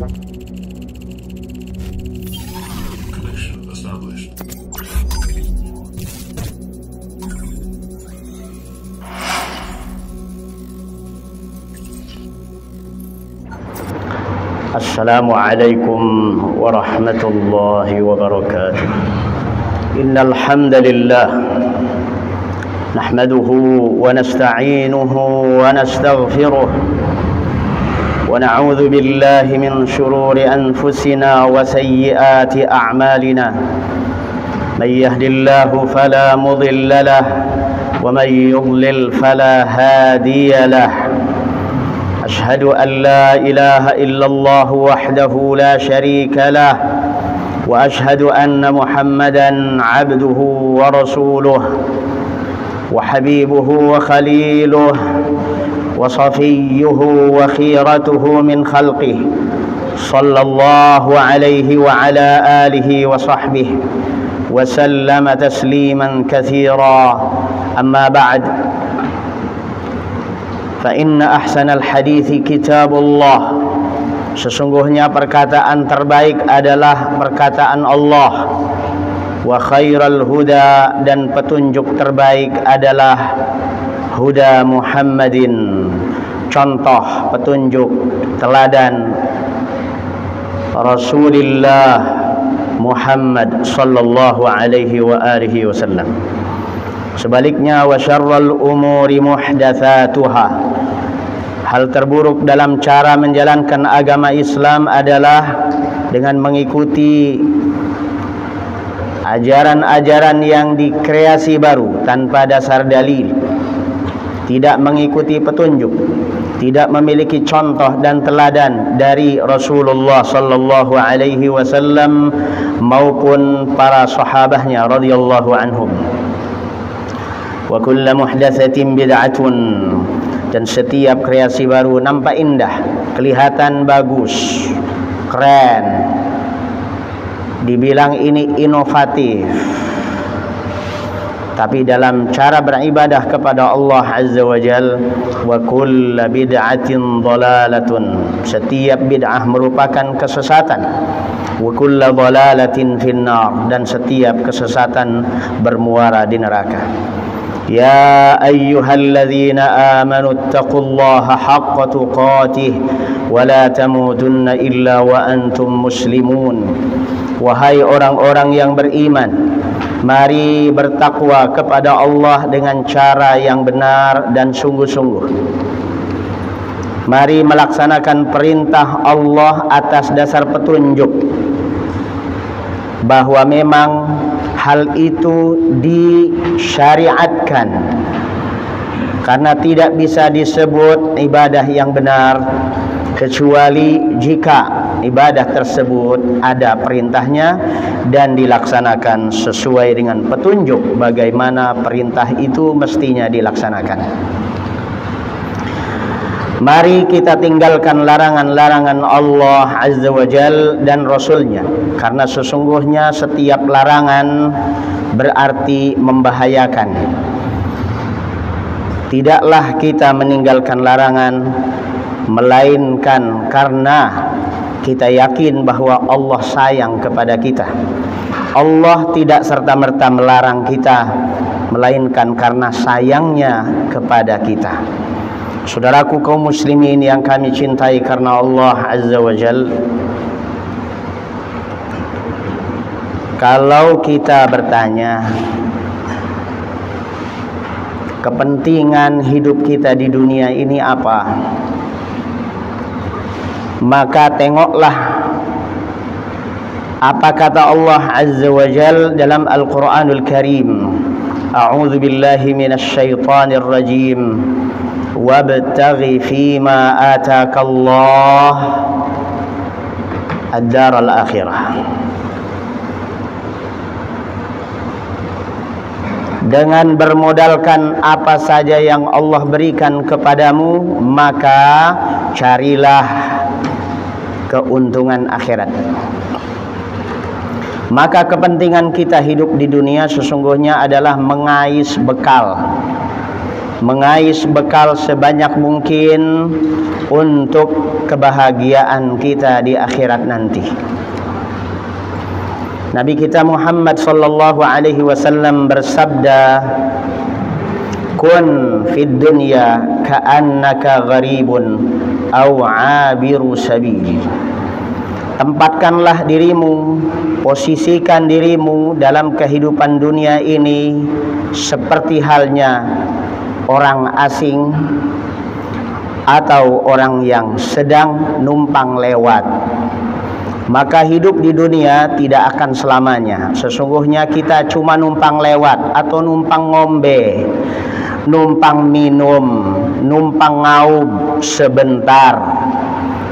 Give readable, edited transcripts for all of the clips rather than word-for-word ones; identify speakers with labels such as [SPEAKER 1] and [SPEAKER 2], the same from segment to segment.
[SPEAKER 1] Connection established.
[SPEAKER 2] Assalamualaikum warahmatullahi wabarakatuh. Innal hamdalillah nahmaduhu wa nasta'inuhu wa nastaghfiruh wa na'udzu billahi min shururi anfusina wa sayyiati a'malina. May yahdihillahu fala mudilla lahu wa may yudlil fala hadiya lahu. أشهد أن لا إله إلا الله وحده لا شريك له وأشهد أن محمدا عبده ورسوله وحبيبه وخليله وصفيه وخيرته من خلقه صلى الله عليه وعلى آله وصحبه وسلم تسليما كثيرا. أما بعد، فإن أحسن الحديث كتاب الله. Sesungguhnya perkataan terbaik adalah perkataan Allah. Wa khairal huda, dan petunjuk terbaik adalah huda Muhammadin, contoh petunjuk teladan Rasulullah Muhammad sallallahu alaihi wa alihi wasallam. Sebaliknya, wa syarrul umuri muhdatsatuha, hal terburuk dalam cara menjalankan agama Islam adalah dengan mengikuti ajaran-ajaran yang dikreasi baru tanpa dasar dalil, tidak mengikuti petunjuk, tidak memiliki contoh dan teladan dari Rasulullah sallallahu alaihi wasallam maupun para sahabatnya radhiyallahu anhum. Wa kullu muhdatsatin bid'atun, dan setiap kreasi baru nampak indah, kelihatan bagus, keren, dibilang ini inovatif, tapi dalam cara beribadah kepada Allah Azza wa Jal, wa kullu bid'atin dhalalatun, setiap bid'ah merupakan kesesatan, wa kullu dhalalatin finnar, dan setiap kesesatan bermuara di neraka. Ya ayyuhalladzina amanu taqullaha haqqa tuqatih wa la tamutunna illa wa antum muslimun. Wahai orang-orang yang beriman, mari bertakwa kepada Allah dengan cara yang benar dan sungguh-sungguh. Mari melaksanakan perintah Allah atas dasar petunjuk, bahwa memang hal itu disyariatkan, karena tidak bisa disebut ibadah yang benar kecuali jika ibadah tersebut ada perintahnya dan dilaksanakan sesuai dengan petunjuk bagaimana perintah itu mestinya dilaksanakan. Mari kita tinggalkan larangan-larangan Allah Azza wa Jal dan Rasulnya, karena sesungguhnya setiap larangan berarti membahayakan. Tidaklah kita meninggalkan larangan melainkan karena kita yakin bahwa Allah sayang kepada kita. Allah tidak serta-merta melarang kita, melainkan karena sayangnya kepada kita. Saudaraku kaum muslimin yang kami cintai karena Allah Azza wa Jal, kalau kita bertanya kepentingan hidup kita di dunia ini apa, maka tengoklah apa kata Allah Azza wa Jal dalam Al-Quranul Karim. A'udzu billahi minasy syaithanir rajim. Wabtaghi fima ataka Allah ad-dar al-akhirah. Dengan bermodalkan apa saja yang Allah berikan kepadamu, maka carilah keuntungan akhirat. Maka kepentingan kita hidup di dunia sesungguhnya adalah mengais bekal mengais bekal sebanyak mungkin untuk kebahagiaan kita di akhirat nanti. Nabi kita Muhammad sallallahu alaihi wasallam bersabda, "Kun fid dunya ka'annaka gharibun aw 'abiru sabil." Tempatkanlah dirimu, posisikan dirimu dalam kehidupan dunia ini seperti halnya orang asing atau orang yang sedang numpang lewat. Maka hidup di dunia tidak akan selamanya. Sesungguhnya kita cuma numpang lewat atau numpang ngombe, numpang minum, numpang ngaub sebentar.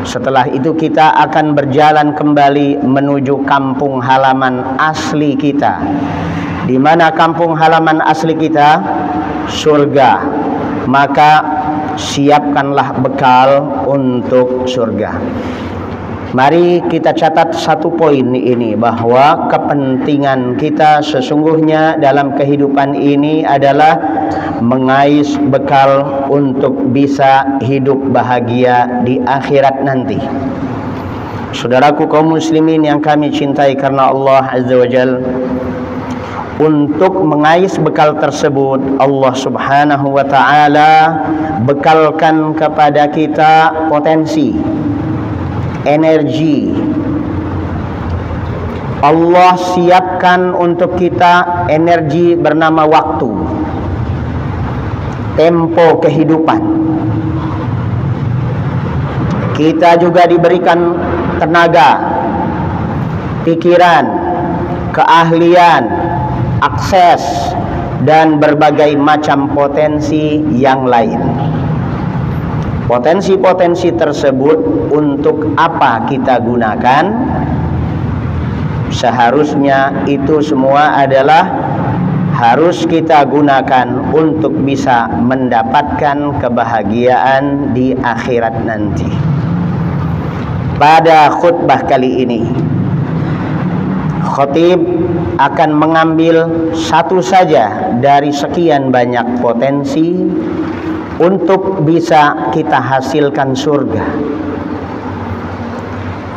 [SPEAKER 2] Setelah itu kita akan berjalan kembali menuju kampung halaman asli kita. Di mana kampung halaman asli kita? Surga. Maka siapkanlah bekal untuk surga. Mari kita catat satu poin ini, bahwa kepentingan kita sesungguhnya dalam kehidupan ini adalah mengais bekal untuk bisa hidup bahagia di akhirat nanti. Saudaraku kaum muslimin yang kami cintai karena Allah Azza wa Jalla, untuk mengais bekal tersebut Allah Subhanahu wa ta'ala bekalkan kepada kita potensi, energi. Allah siapkan untuk kita energi bernama waktu, tempo kehidupan. Kita juga diberikan tenaga, pikiran, keahlian, akses, dan berbagai macam potensi yang lain. Potensi-potensi tersebut untuk apa kita gunakan? Seharusnya itu semua adalah harus kita gunakan untuk bisa mendapatkan kebahagiaan di akhirat nanti. Pada khutbah kali ini, khatib akan mengambil satu saja dari sekian banyak potensi untuk bisa kita hasilkan surga.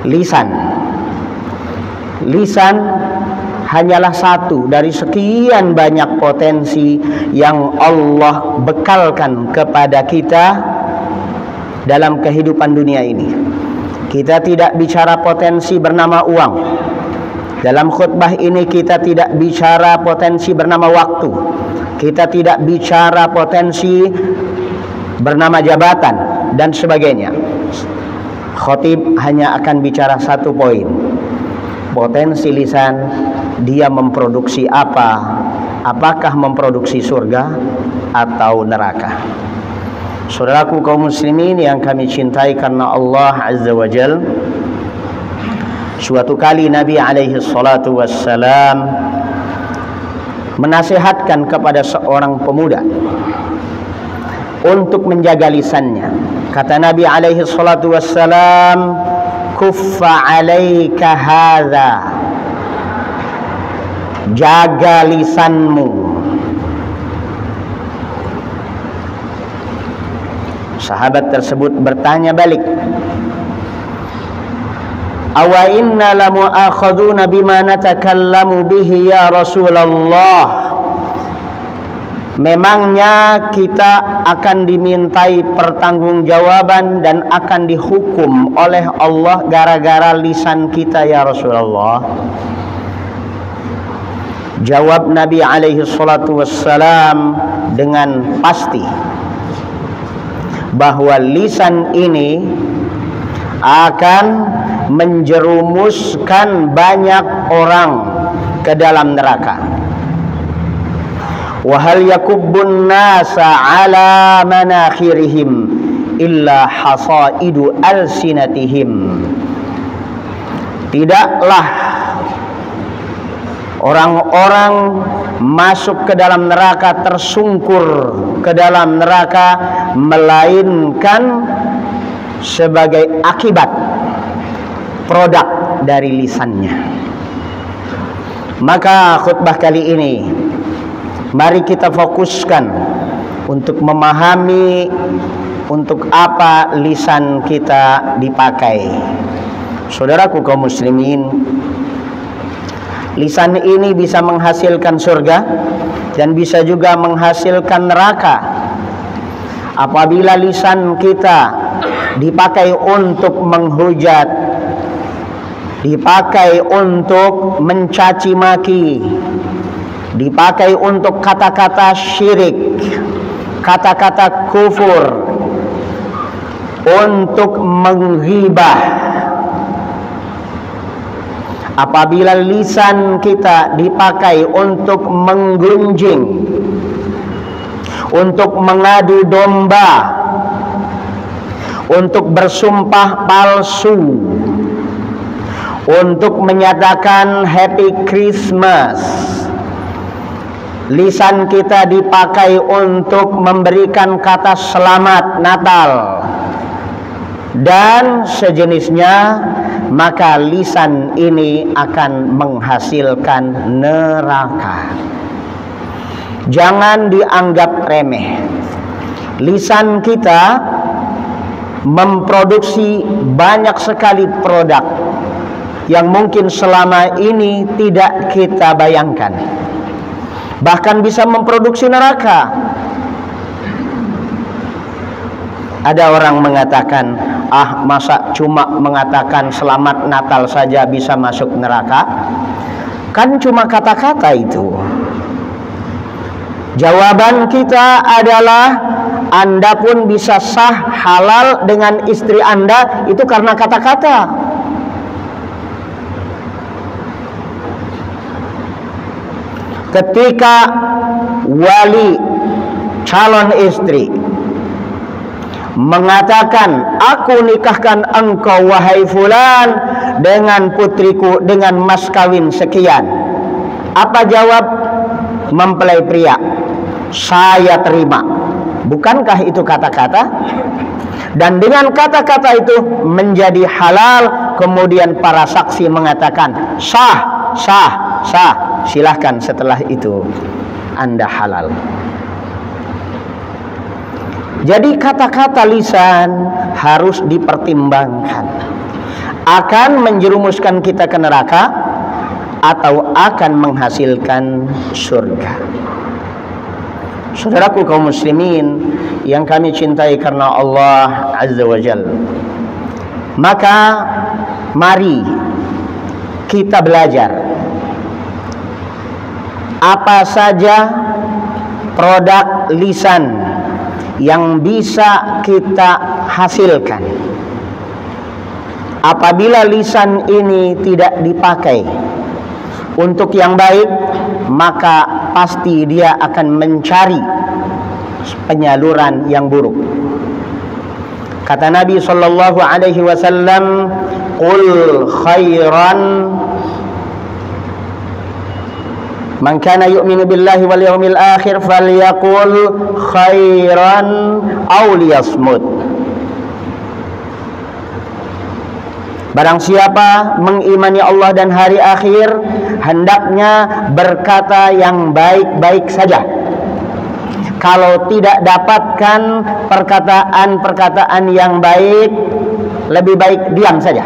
[SPEAKER 2] Lisan. Lisan hanyalah satu dari sekian banyak potensi yang Allah bekalkan kepada kita dalam kehidupan dunia ini. Kita tidak bicara potensi bernama uang. Dalam khutbah ini kita tidak bicara potensi bernama waktu. Kita tidak bicara potensi bernama jabatan dan sebagainya. Khatib hanya akan bicara satu poin. Potensi lisan, dia memproduksi apa? Apakah memproduksi surga atau neraka? Saudaraku kaum muslimin yang kami cintai karena Allah Azza wa Jalla, suatu kali Nabi alaihi salatu wassalam menasihatkan kepada seorang pemuda untuk menjaga lisannya. Kata Nabi alaihi salatu wassalam, "Kuffa alaika hadza." Jaga lisanmu. Sahabat tersebut bertanya balik, "Awa inna lamu'akhaduna bima natakallamu bihi ya Rasulullah." Memangnya kita akan dimintai pertanggungjawaban dan akan dihukum oleh Allah gara-gara lisan kita ya Rasulullah? Jawab Nabi alaihi salatu wassalam dengan pasti bahwa lisan ini akan menjerumuskan banyak orang ke dalam neraka. Wa hal yakubbun nasa ala manakhirihim illa hasaidu alsinatihim. Tidaklah orang-orang masuk ke dalam neraka, tersungkur ke dalam neraka, melainkan sebagai akibat produk dari lisannya. Maka khutbah kali ini, mari kita fokuskan untuk memahami untuk apa lisan kita dipakai. Saudaraku kaum muslimin, lisan ini bisa menghasilkan surga dan bisa juga menghasilkan neraka. Apabila lisan kita dipakai untuk menghujat, dipakai untuk mencaci maki, dipakai untuk kata-kata syirik, kata-kata kufur, untuk menghibah. Apabila lisan kita dipakai untuk menggunjing, untuk mengadu domba, untuk bersumpah palsu, untuk menyatakan Happy Christmas, lisan kita dipakai untuk memberikan kata selamat Natal dan sejenisnya, maka lisan ini akan menghasilkan neraka. Jangan dianggap remeh. Lisan kita memproduksi banyak sekali produk yang mungkin selama ini tidak kita bayangkan. Bahkan bisa memproduksi neraka. Ada orang mengatakan, masa cuma mengatakan selamat Natal saja bisa masuk neraka? Kan cuma kata-kata itu. Jawaban kita adalah, Anda pun bisa sah halal dengan istri Anda itu karena kata-kata. Ketika wali calon istri mengatakan, aku nikahkan engkau wahai fulan dengan putriku dengan mas kawin sekian, apa jawab mempelai pria? Saya terima. Bukankah itu kata-kata? Dan dengan kata-kata itu menjadi halal. Kemudian para saksi mengatakan sah, sah, sah. Silahkan setelah itu Anda halal. Jadi kata-kata lisan harus dipertimbangkan. Akan menjerumuskan kita ke neraka atau akan menghasilkan surga. Saudaraku kaum muslimin yang kami cintai karena Allah Azza wa Jalla, maka mari kita belajar apa saja produk lisan yang bisa kita hasilkan. Apabila lisan ini tidak dipakai untuk yang baik, maka pasti dia akan mencari penyaluran yang buruk. Kata Nabi sallallahu alaihi wasallam, "Qul khairan man kana yu'minu billahi wal yawmil akhir falyaqul khairan aw liyasmut." Barang siapa mengimani Allah dan hari akhir, hendaknya berkata yang baik-baik saja. Kalau tidak dapatkan perkataan-perkataan yang baik, lebih baik diam saja.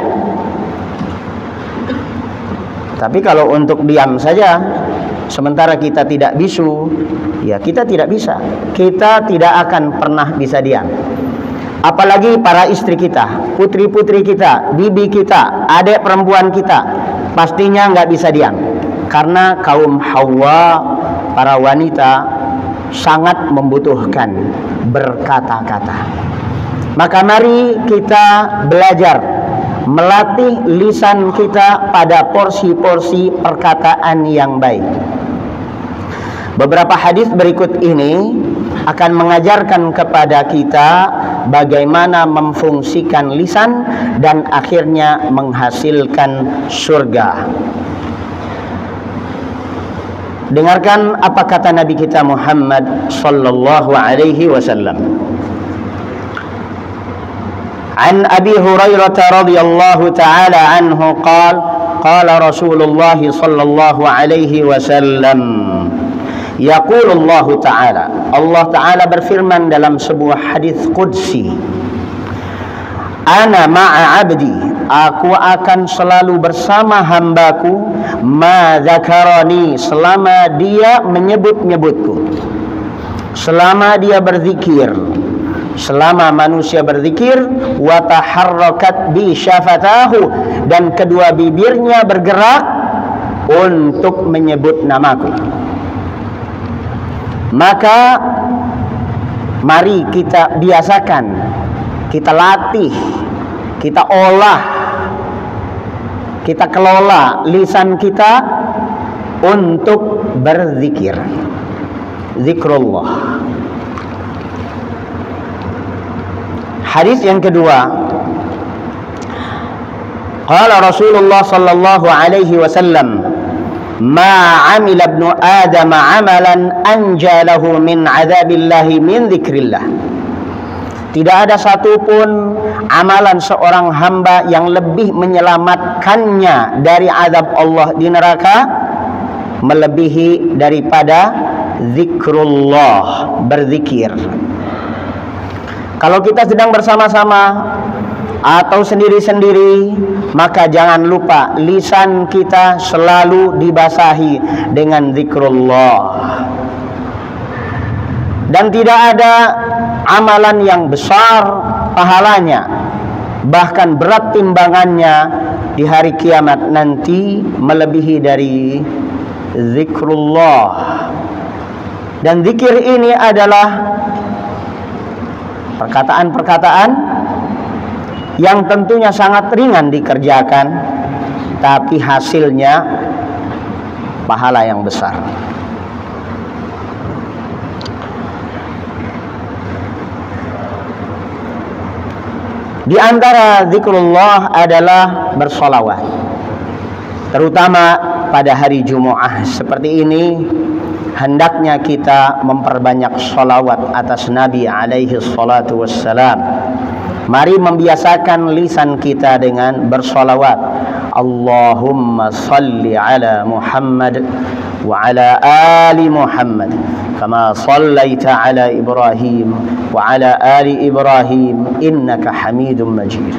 [SPEAKER 2] Tapi kalau untuk diam saja, sementara kita tidak bisu, ya kita tidak bisa. Kita tidak akan pernah bisa diam. Apalagi para istri kita, putri-putri kita, bibi kita, adik perempuan kita, pastinya nggak bisa diam. Karena kaum Hawa, para wanita, sangat membutuhkan berkata-kata. Maka mari kita belajar melatih lisan kita pada porsi-porsi perkataan yang baik. Beberapa hadis berikut ini akan mengajarkan kepada kita bagaimana memfungsikan lisan dan akhirnya menghasilkan surga. Dengarkan apa kata Nabi kita Muhammad sallallahu alaihi wasallam. An Abi Hurairah radhiyallahu taala anhu qala Rasulullah sallallahu alaihi wasallam, Yaqulullahu ta'ala, Allah Ta'ala berfirman dalam sebuah hadis qudsi, ana ma'a abdi, aku akan selalu bersama hambaku, ma dzakarani, selama dia menyebut-nyebutku, selama dia berzikir, selama manusia berzikir, wa taharrakat bi syafatahu, dan kedua bibirnya bergerak untuk menyebut namaku. Maka mari kita biasakan, kita latih, kita olah, kita kelola lisan kita untuk berzikir. Zikrullah. Hadis yang kedua, qala Rasulullah sallallahu alaihi wasallam, ma 'amila ibnu Adam 'amalan anjalahu min 'adzabillahi min dzikrillah. Tidak ada satupun amalan seorang hamba yang lebih menyelamatkannya dari azab Allah di neraka melebihi daripada zikrullah, berzikir. Kalau kita sedang bersama-sama atau sendiri-sendiri, maka jangan lupa lisan kita selalu dibasahi dengan zikrullah. Dan tidak ada amalan yang besar pahalanya, bahkan berat timbangannya di hari kiamat nanti melebihi dari zikrullah. Dan zikir ini adalah perkataan-perkataan yang tentunya sangat ringan dikerjakan, tapi hasilnya pahala yang besar. Di antara zikrullah adalah bersolawat, terutama pada hari Jumu'ah seperti ini. Hendaknya kita memperbanyak sholawat atas Nabi alaihi salatu wassalam. Mari membiasakan lisan kita dengan bersolawat. Allahumma salli ala Muhammad wa ala ali Muhammad kama sallaita ala Ibrahim wa ala ali Ibrahim innaka Hamidum Majid.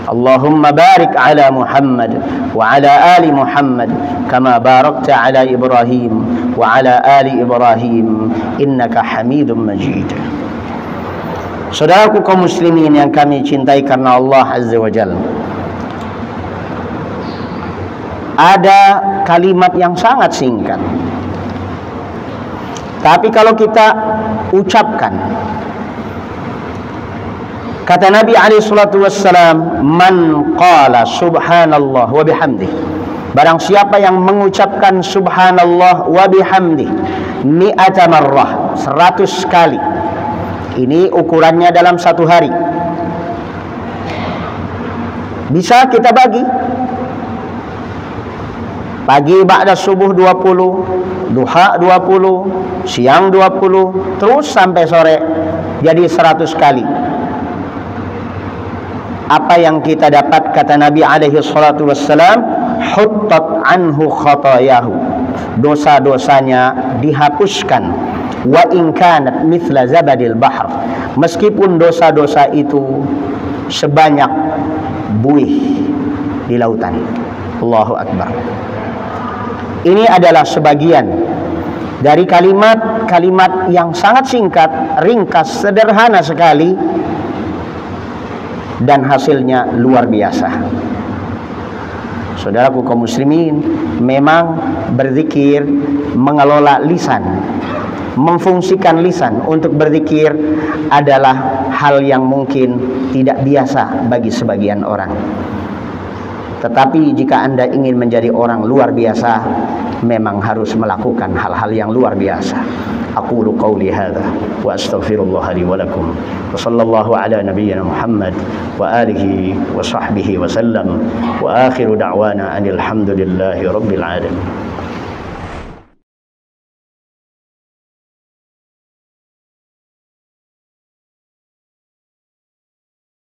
[SPEAKER 2] Allahumma barik ala Muhammad wa ala ali Muhammad kama barakta ala Ibrahim wa ala ali Ibrahim innaka Hamidum Majid. Saudaraku kaum muslimin yang kami cintai karena Allah Azza wa Jalla, ada kalimat yang sangat singkat, tapi kalau kita ucapkan, kata Nabi alaihi salatu wassalam, man qala subhanallah wa bihamdih, barang siapa yang mengucapkan subhanallah wa bihamdih mi'ata marrah, 100 kali. Ini ukurannya dalam satu hari. Bisa kita bagi. Pagi ba'da subuh 20, duha 20, siang 20, terus sampai sore, jadi 100 kali. Apa yang kita dapat, kata Nabi alaihi salatu wassalam, huttat anhu khatayahu, dosa-dosanya dihapuskan. Wa in kanat mithla zabadil bahr, meskipun dosa-dosa itu sebanyak buih di lautan. Allahu Akbar. Ini adalah sebagian dari kalimat-kalimat yang sangat singkat, ringkas, sederhana sekali, dan hasilnya luar biasa. Saudaraku kaum muslimin, memang berzikir, mengelola lisan, memfungsikan lisan untuk berzikir adalah hal yang mungkin tidak biasa bagi sebagian orang. Tetapi jika Anda ingin menjadi orang luar biasa, memang harus melakukan hal-hal yang luar biasa. Aqulu qawli hadza wa astaghfirullah li wa lakum wa sallallahu ala nabiyyina Muhammad wa alihi wa sahbihi wa sallam wa akhiru da'wana anil hamdulillahi rabbil alamin.